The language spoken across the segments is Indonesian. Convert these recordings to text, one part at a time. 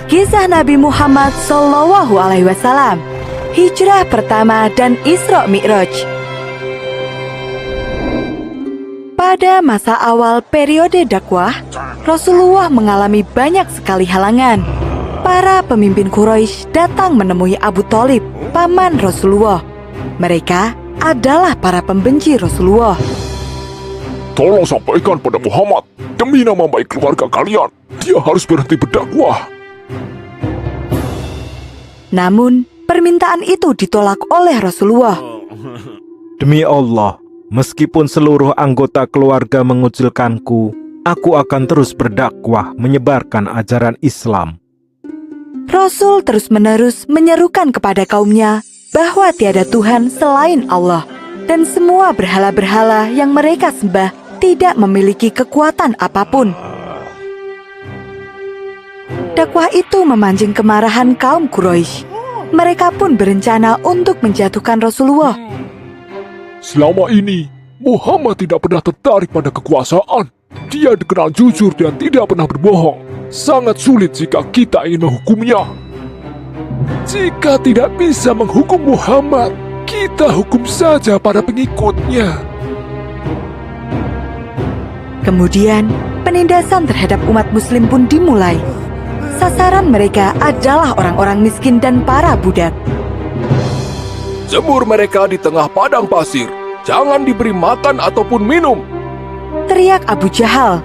Kisah Nabi Muhammad SAW, hijrah pertama dan Isra Mi'raj. Pada masa awal periode dakwah, Rasulullah mengalami banyak sekali halangan. Para pemimpin Quraisy datang menemui Abu Thalib, paman Rasulullah. Mereka adalah para pembenci Rasulullah. Tolong sampaikan pada Muhammad, demi nama baik keluarga kalian, dia harus berhenti berdakwah. Namun, permintaan itu ditolak oleh Rasulullah. Demi Allah, meskipun seluruh anggota keluarga mengucilkanku, aku akan terus berdakwah menyebarkan ajaran Islam. Rasul terus-menerus menyerukan kepada kaumnya bahwa tiada Tuhan selain Allah, dan semua berhala-berhala yang mereka sembah tidak memiliki kekuatan apapun. Dakwah itu memancing kemarahan kaum Quraisy. Mereka pun berencana untuk menjatuhkan Rasulullah. Selama ini, Muhammad tidak pernah tertarik pada kekuasaan. Dia dikenal jujur dan tidak pernah berbohong. Sangat sulit jika kita ingin menghukumnya. Jika tidak bisa menghukum Muhammad, kita hukum saja para pengikutnya. Kemudian, penindasan terhadap umat muslim pun dimulai. Sasaran mereka adalah orang-orang miskin dan para budak. Jemur mereka di tengah padang pasir. Jangan diberi makan ataupun minum. Teriak Abu Jahal,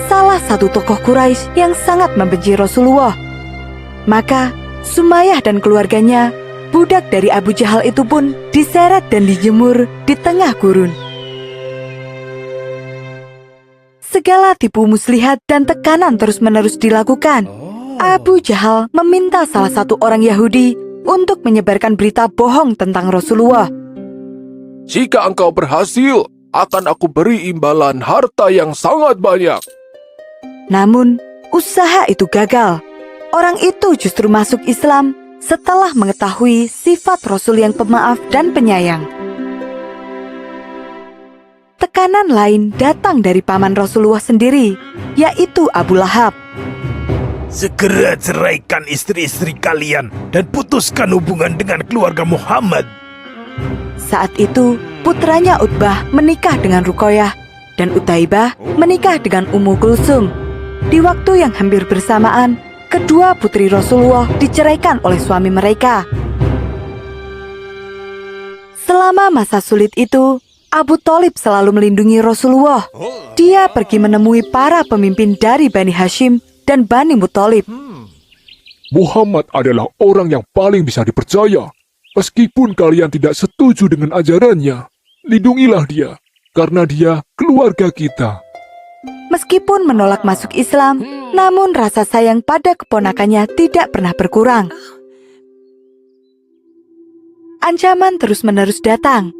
salah satu tokoh Quraisy yang sangat membenci Rasulullah. Maka, Sumayyah dan keluarganya, budak dari Abu Jahal itu pun diseret dan dijemur di tengah gurun. Segala tipu muslihat dan tekanan terus-menerus dilakukan. Abu Jahal meminta salah satu orang Yahudi untuk menyebarkan berita bohong tentang Rasulullah. Jika engkau berhasil, akan aku beri imbalan harta yang sangat banyak. Namun, usaha itu gagal. Orang itu justru masuk Islam setelah mengetahui sifat Rasul yang pemaaf dan penyayang. Tekanan lain datang dari paman Rasulullah sendiri, yaitu Abu Lahab. Segera ceraikan istri-istri kalian dan putuskan hubungan dengan keluarga Muhammad. Saat itu, putranya Utbah menikah dengan Ruqayyah dan Utaibah menikah dengan Ummu Kulsum. Di waktu yang hampir bersamaan, kedua putri Rasulullah diceraikan oleh suami mereka. Selama masa sulit itu, Abu Thalib selalu melindungi Rasulullah. Dia pergi menemui para pemimpin dari Bani Hashim dan Bani Muthalib. Muhammad adalah orang yang paling bisa dipercaya. Meskipun kalian tidak setuju dengan ajarannya, lindungilah dia, karena dia keluarga kita. Meskipun menolak masuk Islam, namun rasa sayang pada keponakannya tidak pernah berkurang. Ancaman terus-menerus datang.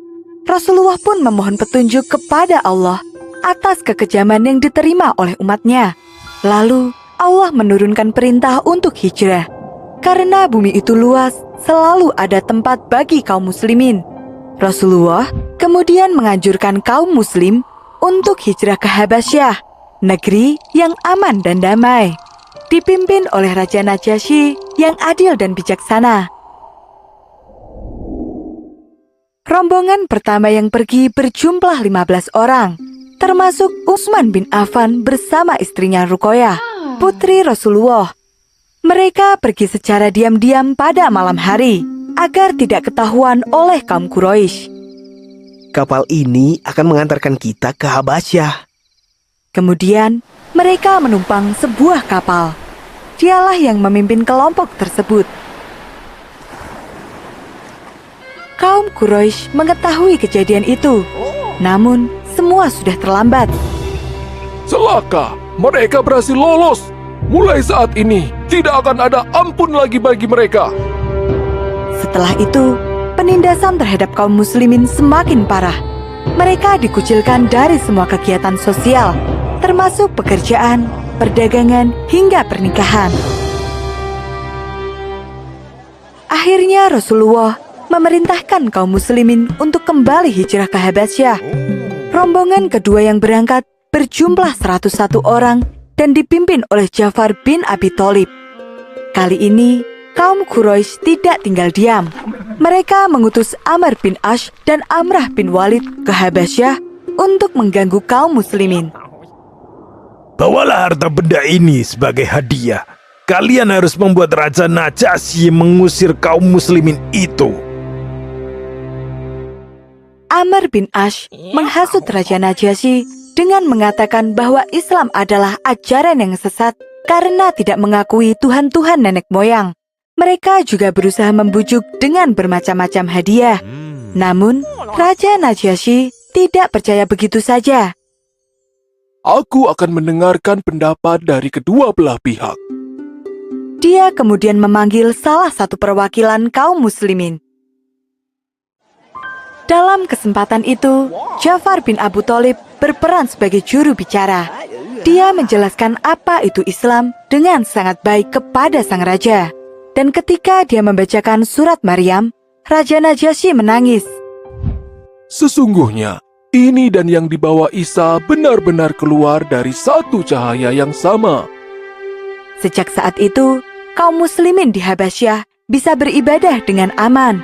Rasulullah pun memohon petunjuk kepada Allah atas kekejaman yang diterima oleh umatnya. Lalu, Allah menurunkan perintah untuk hijrah. Karena bumi itu luas, selalu ada tempat bagi kaum muslimin. Rasulullah kemudian menganjurkan kaum muslim untuk hijrah ke Habasyah, negeri yang aman dan damai, dipimpin oleh Raja Najasyi yang adil dan bijaksana. Rombongan pertama yang pergi berjumlah 15 orang, termasuk Utsman bin Affan bersama istrinya Ruqayyah, putri Rasulullah. Mereka pergi secara diam-diam pada malam hari, agar tidak ketahuan oleh kaum Quraisy. Kapal ini akan mengantarkan kita ke Habasyah. Kemudian, mereka menumpang sebuah kapal. Dialah yang memimpin kelompok tersebut. Kaum Quraisy mengetahui kejadian itu, namun semua sudah terlambat. Celaka, mereka berhasil lolos. Mulai saat ini, tidak akan ada ampun lagi bagi mereka. Setelah itu, penindasan terhadap kaum muslimin semakin parah. Mereka dikucilkan dari semua kegiatan sosial, termasuk pekerjaan, perdagangan, hingga pernikahan. Akhirnya Rasulullah memerintahkan kaum muslimin untuk kembali hijrah ke Habasyah. Rombongan kedua yang berangkat berjumlah 101 orang dan dipimpin oleh Ja'far bin Abi Thalib. Kali ini, kaum Quraisy tidak tinggal diam. Mereka mengutus Amr bin Ash dan Amrah bin Walid ke Habasyah untuk mengganggu kaum muslimin. Bawalah harta benda ini sebagai hadiah. Kalian harus membuat Raja Najasyi mengusir kaum muslimin itu. Amr bin Ash menghasut Raja Najasyi dengan mengatakan bahwa Islam adalah ajaran yang sesat karena tidak mengakui Tuhan-Tuhan nenek moyang. Mereka juga berusaha membujuk dengan bermacam-macam hadiah. Namun, Raja Najasyi tidak percaya begitu saja. Aku akan mendengarkan pendapat dari kedua belah pihak. Dia kemudian memanggil salah satu perwakilan kaum muslimin. Dalam kesempatan itu, Ja'far bin Abu Thalib berperan sebagai juru bicara. Dia menjelaskan apa itu Islam dengan sangat baik kepada sang raja. Dan ketika dia membacakan surat Maryam, Raja Najasyi menangis. Sesungguhnya, ini dan yang dibawa Isa benar-benar keluar dari satu cahaya yang sama. Sejak saat itu, kaum muslimin di Habasyah bisa beribadah dengan aman.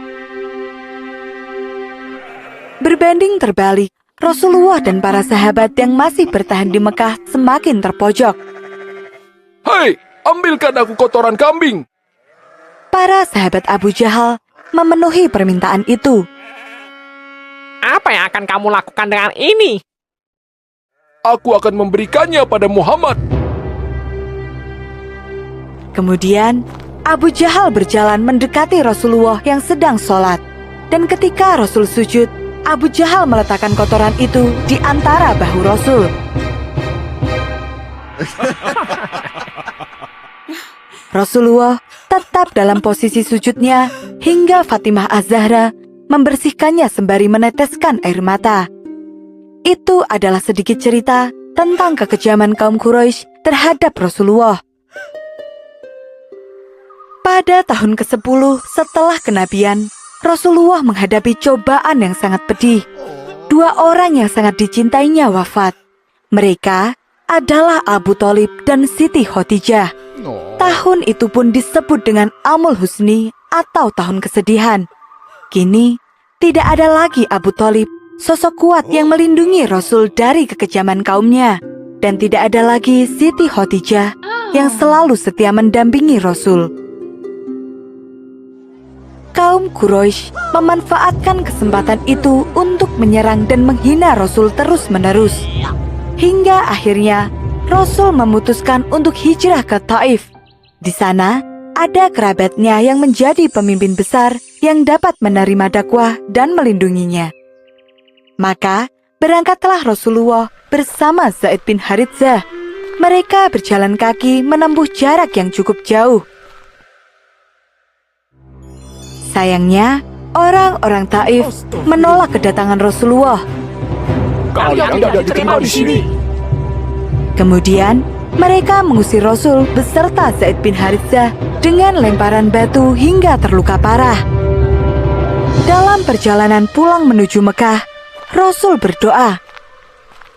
Berbanding terbalik, Rasulullah dan para sahabat yang masih bertahan di Mekah semakin terpojok. Hei, ambilkan aku kotoran kambing. Para sahabat Abu Jahal memenuhi permintaan itu. Apa yang akan kamu lakukan dengan ini? Aku akan memberikannya pada Muhammad. Kemudian, Abu Jahal berjalan mendekati Rasulullah yang sedang sholat. Dan ketika Rasul sujud, Abu Jahal meletakkan kotoran itu di antara bahu Rasul. Rasulullah tetap dalam posisi sujudnya hingga Fatimah Az-Zahra membersihkannya sembari meneteskan air mata. Itu adalah sedikit cerita tentang kekejaman kaum Quraisy terhadap Rasulullah. Pada tahun ke-10 setelah kenabian, Rasulullah menghadapi cobaan yang sangat pedih. 2 orang yang sangat dicintainya wafat. Mereka adalah Abu Thalib dan Siti Khadijah. Tahun itu pun disebut dengan Amul Husni atau tahun kesedihan. Kini, tidak ada lagi Abu Thalib, sosok kuat yang melindungi Rasul dari kekejaman kaumnya. Dan tidak ada lagi Siti Khadijah yang selalu setia mendampingi Rasul. Kaum Quraisy memanfaatkan kesempatan itu untuk menyerang dan menghina Rasul terus-menerus. Hingga akhirnya, Rasul memutuskan untuk hijrah ke Taif. Di sana, ada kerabatnya yang menjadi pemimpin besar yang dapat menerima dakwah dan melindunginya. Maka, berangkatlah Rasulullah bersama Zaid bin Harithah. Mereka berjalan kaki menempuh jarak yang cukup jauh. Sayangnya, orang-orang Taif menolak kedatangan Rasulullah. Kalian tidak diterima di sini. Kemudian, mereka mengusir Rasul beserta Zaid bin Harithah dengan lemparan batu hingga terluka parah. Dalam perjalanan pulang menuju Mekah, Rasul berdoa,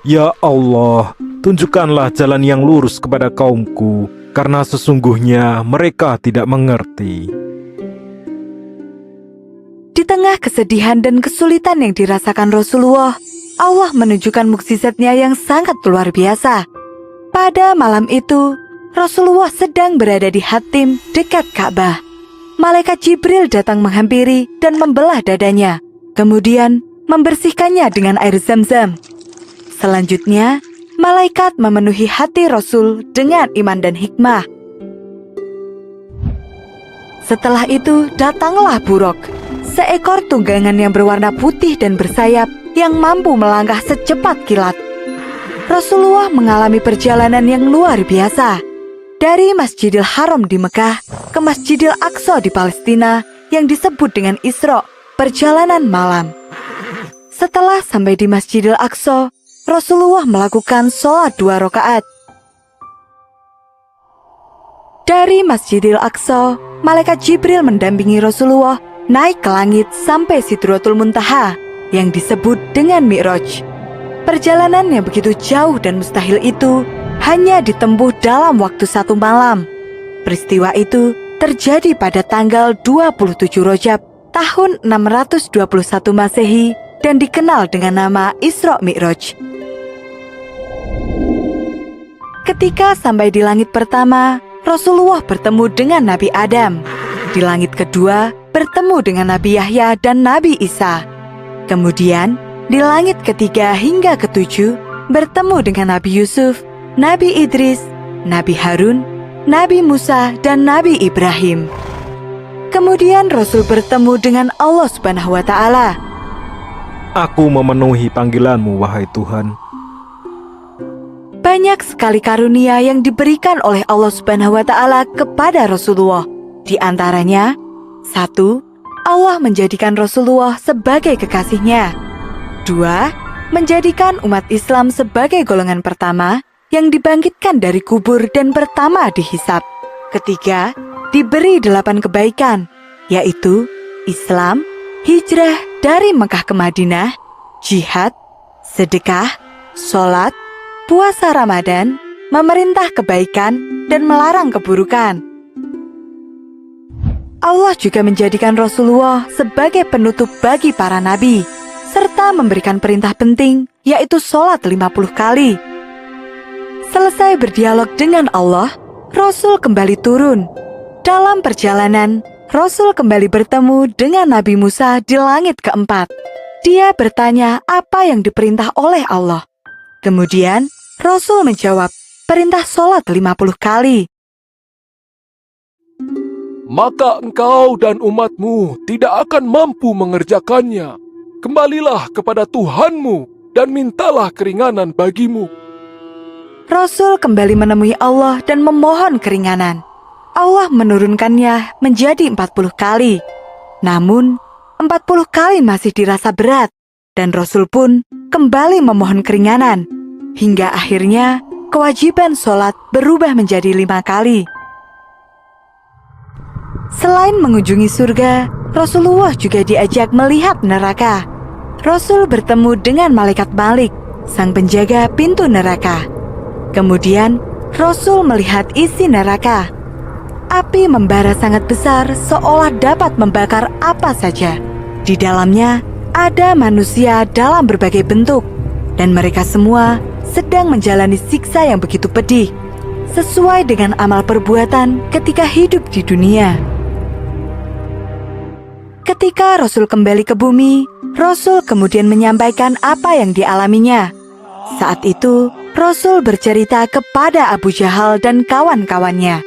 Ya Allah, tunjukkanlah jalan yang lurus kepada kaumku, karena sesungguhnya mereka tidak mengerti. Di tengah kesedihan dan kesulitan yang dirasakan Rasulullah, Allah menunjukkan mukjizatnya yang sangat luar biasa. Pada malam itu, Rasulullah sedang berada di Hatim dekat Ka'bah. Malaikat Jibril datang menghampiri dan membelah dadanya, kemudian membersihkannya dengan air Zam-Zam. Selanjutnya, malaikat memenuhi hati Rasul dengan iman dan hikmah. Setelah itu datanglah Buraq, seekor tunggangan yang berwarna putih dan bersayap yang mampu melangkah secepat kilat. Rasulullah mengalami perjalanan yang luar biasa. Dari Masjidil Haram di Mekah ke Masjidil Aqsa di Palestina yang disebut dengan Isra, perjalanan malam. Setelah sampai di Masjidil Aqsa, Rasulullah melakukan sholat 2 rakaat. Dari Masjidil Aqsa, malaikat Jibril mendampingi Rasulullah naik ke langit sampai Sidratul Muntaha yang disebut dengan Mi'raj. Perjalanan yang begitu jauh dan mustahil itu hanya ditempuh dalam waktu 1 malam. Peristiwa itu terjadi pada tanggal 27 Rajab tahun 621 Masehi dan dikenal dengan nama Isra Mi'raj. Ketika sampai di langit pertama, Rasulullah bertemu dengan Nabi Adam. Di langit kedua, bertemu dengan Nabi Yahya dan Nabi Isa. Kemudian, di langit ketiga hingga ketujuh, bertemu dengan Nabi Yusuf, Nabi Idris, Nabi Harun, Nabi Musa, dan Nabi Ibrahim. Kemudian Rasul bertemu dengan Allah Subhanahu wa Ta'ala. Aku memenuhi panggilanmu, wahai Tuhan. Banyak sekali karunia yang diberikan oleh Allah Subhanahu wa Ta'ala kepada Rasulullah. Di antaranya, 1. Allah menjadikan Rasulullah sebagai kekasihnya. 2. Menjadikan umat Islam sebagai golongan pertama yang dibangkitkan dari kubur dan pertama dihisab. 3. Diberi 8 kebaikan, yaitu Islam, hijrah dari Mekah ke Madinah, jihad, sedekah, sholat, puasa Ramadan, memerintah kebaikan, dan melarang keburukan. Allah juga menjadikan Rasulullah sebagai penutup bagi para nabi, serta memberikan perintah penting, yaitu sholat 50 kali. Selesai berdialog dengan Allah, Rasul kembali turun. Dalam perjalanan, Rasul kembali bertemu dengan Nabi Musa di langit keempat. Dia bertanya apa yang diperintah oleh Allah. Kemudian, Rasul menjawab, perintah sholat 50 kali. Maka engkau dan umatmu tidak akan mampu mengerjakannya. Kembalilah kepada Tuhanmu dan mintalah keringanan bagimu. Rasul kembali menemui Allah dan memohon keringanan. Allah menurunkannya menjadi 40 kali. Namun, 40 kali masih dirasa berat, dan Rasul pun kembali memohon keringanan. Hingga akhirnya, kewajiban sholat berubah menjadi 5 kali. Selain mengunjungi surga, Rasulullah juga diajak melihat neraka. Rasul bertemu dengan Malaikat Malik, sang penjaga pintu neraka. Kemudian, Rasul melihat isi neraka. Api membara sangat besar seolah dapat membakar apa saja. Di dalamnya ada manusia dalam berbagai bentuk, dan mereka semua sedang menjalani siksa yang begitu pedih, sesuai dengan amal perbuatan ketika hidup di dunia. Ketika Rasul kembali ke bumi, Rasul kemudian menyampaikan apa yang dialaminya. Saat itu, Rasul bercerita kepada Abu Jahal dan kawan-kawannya.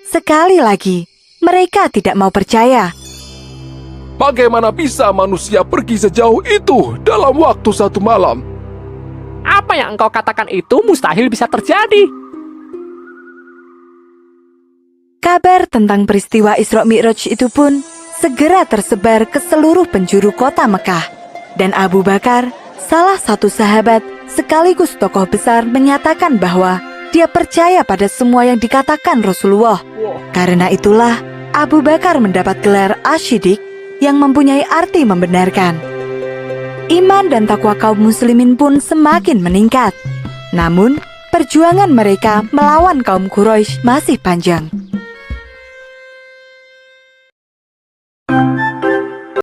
Sekali lagi, mereka tidak mau percaya. Bagaimana bisa manusia pergi sejauh itu dalam waktu 1 malam? Apa yang engkau katakan itu mustahil bisa terjadi. Kabar tentang peristiwa Isra Mi'raj itu pun segera tersebar ke seluruh penjuru kota Mekah. Dan Abu Bakar, salah satu sahabat sekaligus tokoh besar, menyatakan bahwa dia percaya pada semua yang dikatakan Rasulullah. Karena itulah Abu Bakar mendapat gelar Asy-Siddiq yang mempunyai arti membenarkan. Iman dan takwa kaum muslimin pun semakin meningkat. Namun, perjuangan mereka melawan kaum Quraisy masih panjang.